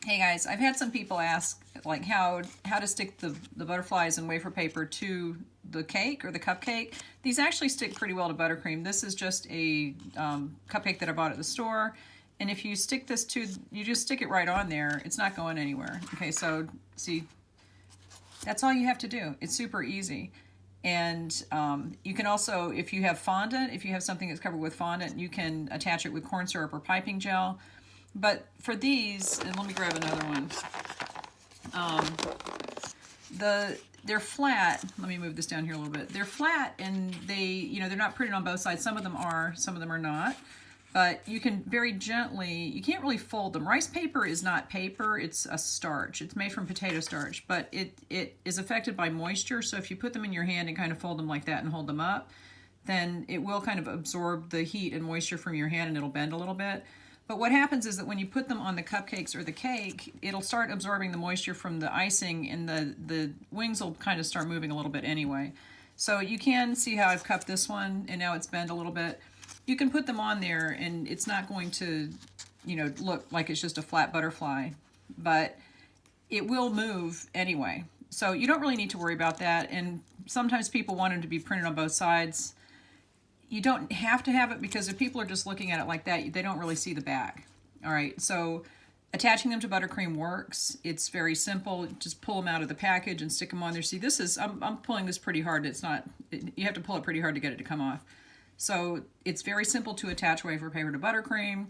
Hey guys, I've had some people ask like how to stick the butterflies and wafer paper to the cake or the cupcake. These actually stick pretty well to buttercream. This is just a cupcake that I bought at the store. And if you stick this to, you just stick it right on there, it's not going anywhere. Okay, so see, that's all you have to do. It's super easy. And you can also, if you have fondant, if you have something that's covered with fondant, you can attach it with corn syrup or piping gel. But for these, and let me grab another one. They're flat. Let me move this down here a little bit. They're flat, and they're not printed on both sides. Some of them are, some of them are not. But you can very gently, you can't really fold them. Rice paper is not paper, it's a starch. It's made from potato starch, but it is affected by moisture. So if you put them in your hand and kind of fold them like that and hold them up, then it will kind of absorb the heat and moisture from your hand and it'll bend a little bit. But what happens is that when you put them on the cupcakes or the cake, it'll start absorbing the moisture from the icing, and the wings will kind of start moving a little bit anyway. So you can see how I've cupped this one and now it's bent a little bit. You can put them on there and it's not going to, look like it's just a flat butterfly, but it will move anyway. So you don't really need to worry about that. And sometimes people want them to be printed on both sides. You don't have to have it, because if people are just looking at it like that, they don't really see the back. All right, so attaching them to buttercream works. It's very simple. Just pull them out of the package and stick them on there. See, this is, I'm pulling this pretty hard. It's not, you have to pull it pretty hard to get it to come off. So it's very simple to attach wafer paper to buttercream.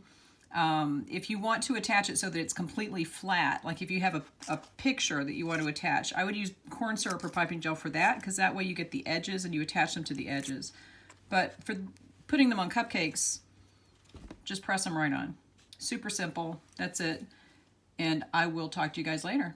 If you want to attach it so that it's completely flat, like if you have a picture that you want to attach, I would use corn syrup or piping gel for that, because that way you get the edges and you attach them to the edges. But for putting them on cupcakes, just press them right on. Super simple. That's it. And I will talk to you guys later.